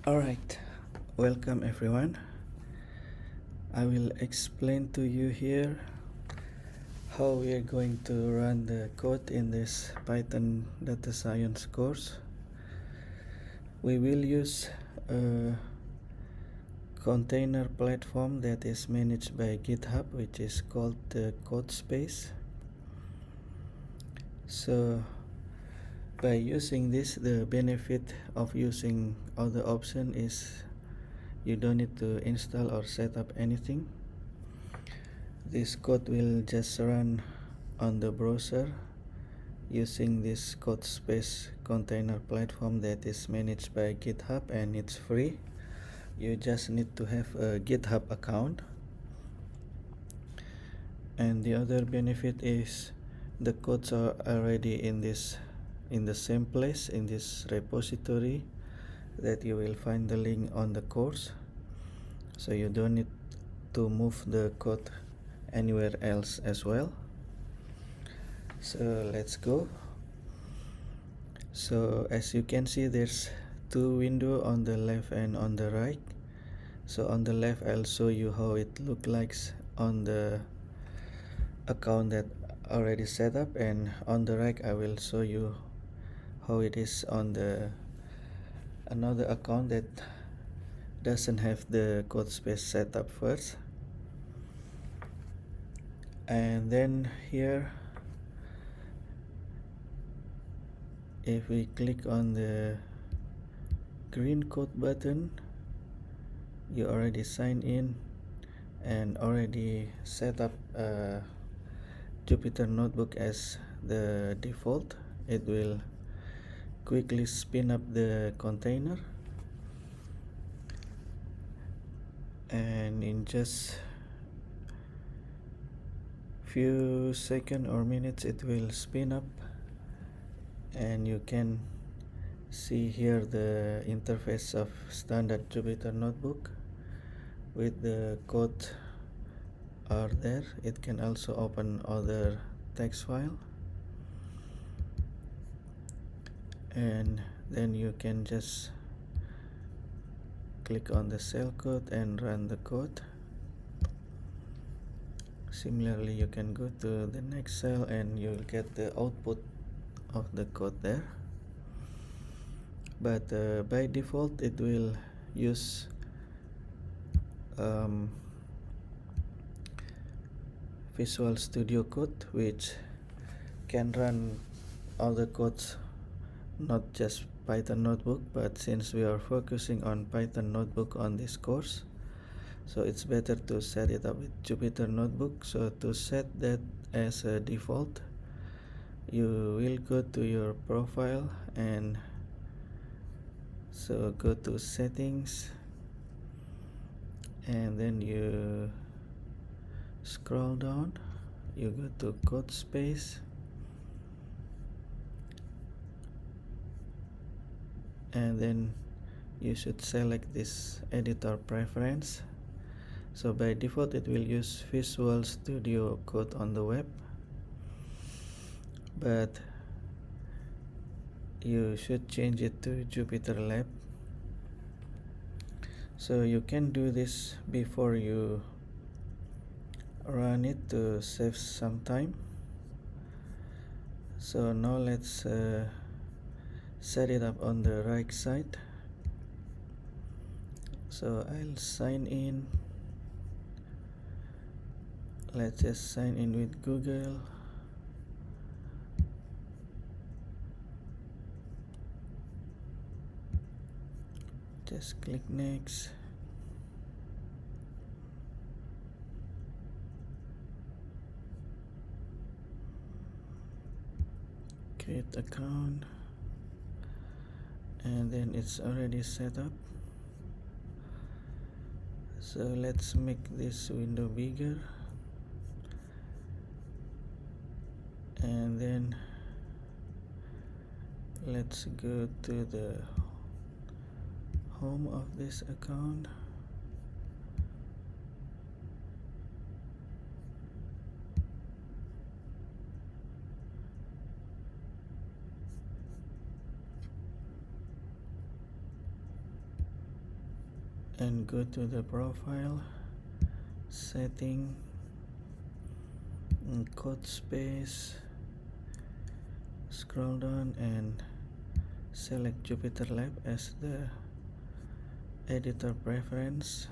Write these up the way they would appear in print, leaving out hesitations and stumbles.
Alright, welcome everyone. I will explain to you here how we are going to run the code in this Python data science course. We will use a container platform that is managed by GitHub, which is called the Codespace. So by using this, the benefit of using other option is you don't need to install or set up anything. This code will just run on the browser using this Codespace container platform that is managed by GitHub, and it's free. You just need to have a GitHub account. And the other benefit is the codes are already in the same place in this repository that you will find the link on the course, so you don't need to move the code anywhere else as well. So let's go. So as you can see, there's two windows on the left and on the right. So on the left, I'll show you how it looks like on the account that already set up, and on the right I will show you how it is on the another account that doesn't have the Codespace set up first. And then here, if we click on the green code button, you already signed in and already set up a Jupyter notebook as the default. It will quickly spin up the container, and in just few seconds or minutes it will spin up, and you can see here the interface of standard Jupyter notebook with the code are there. It can also open other text file, and then you can just click on the cell code and run the code. Similarly, you can go to the next cell and you'll get the output of the code there. But by default it will use Visual Studio Code, which can run other codes, not just Python notebook. But since we are focusing on Python notebook on this course, so it's better to set it up with Jupyter notebook. So to set that as a default, you will go to your profile, and so go to settings, and then you scroll down, you go to Codespace, and then you should select this editor preference. So by default it will use Visual Studio Code on the web, but you should change it to Jupyter Lab. So you can do this before you run it to save some time. So now let's set it up on the right side. So I'll sign in. Let's just sign in with Google. Just click next. Create account, and then it's already set up. So let's make this window bigger, and then let's go to the home of this account. and go to the profile setting, code space, scroll down and select Jupyter Lab as the editor preference,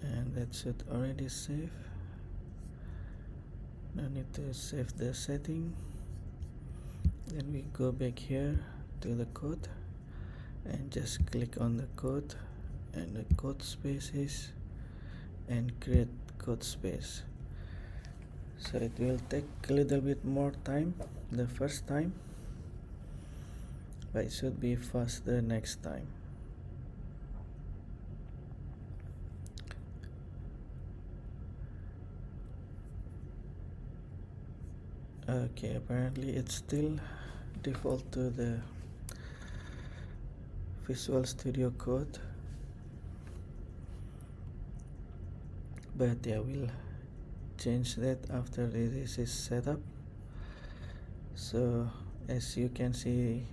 and that should already save. No need to save the setting. Then we go back here to the code and just click on the code and the code spaces and create code space. So it will take a little bit more time the first time, but it should be fast the next time. Okay, apparently it's still default to the Visual Studio Code, but yeah, we'll change that after this is set up. So as you can see,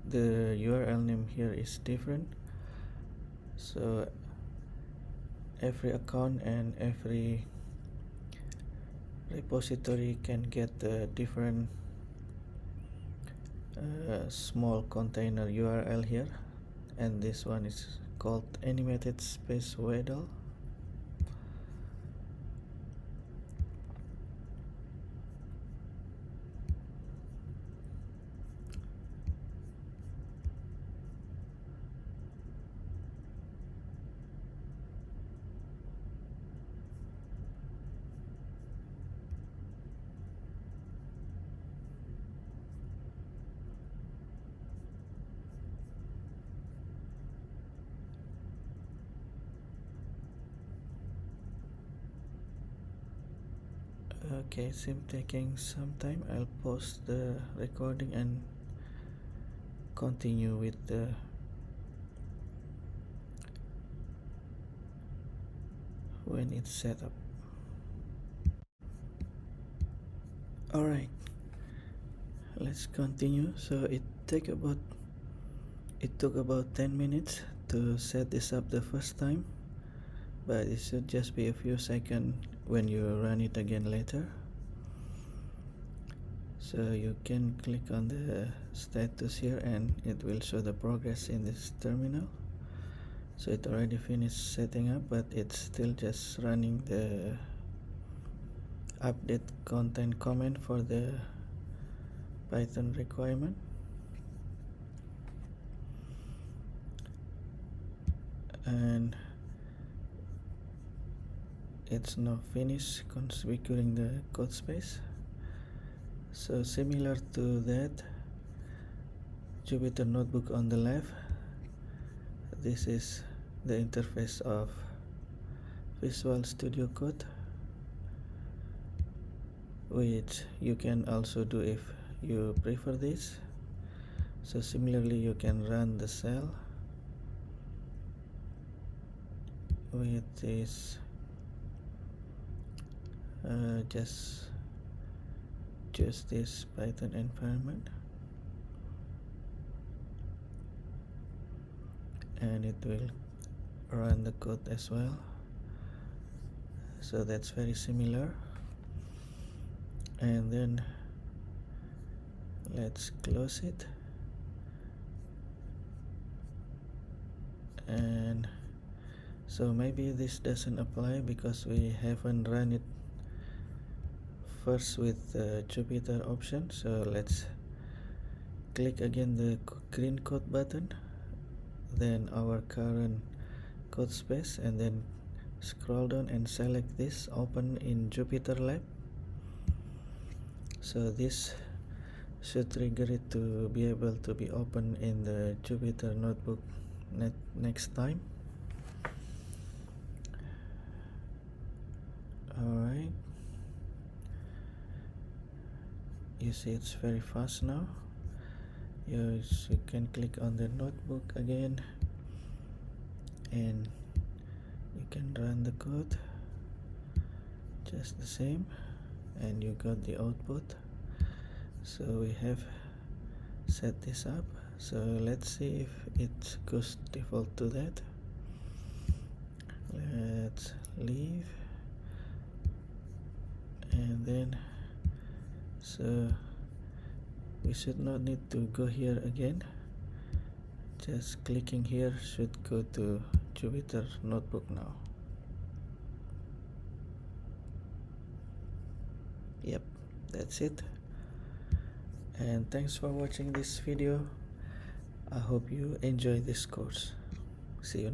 the URL name here is different, so every account and every repository can get a different small container URL here, and this one is called animated space Weddle. Okay, it's taking some time. I'll pause the recording and continue with the when it's set up. Alright, let's continue. So it took about 10 minutes to set this up the first time, but it should just be a few seconds when you run it again later. So you can click on the status here and it will show the progress in this terminal. So it already finished setting up, but it's still just running the update content command for the Python requirement. And it's now finished configuring the code space. So similar to that, Jupyter Notebook on the left, this is the interface of Visual Studio Code, which you can also do if you prefer this. So similarly, you can run the cell with this just choose this Python environment and it will run the code as well. So that's very similar. And then let's close it, and so maybe this doesn't apply because we haven't run it first with the Jupyter option. So let's click again the green code button, then our current code space, and then scroll down and select this open in Jupyter Lab. So this should trigger it to be able to be open in the Jupyter Notebook next time. Alright, you see it's very fast now. You can click on the notebook again and you can run the code just the same, and you got the output. So we have set this up. So let's see if it goes default to that. Let's leave, and then so we should not need to go here again. Just clicking here should go to Jupyter notebook now. Yep, that's it. And thanks for watching this video. I hope you enjoy this course. See you.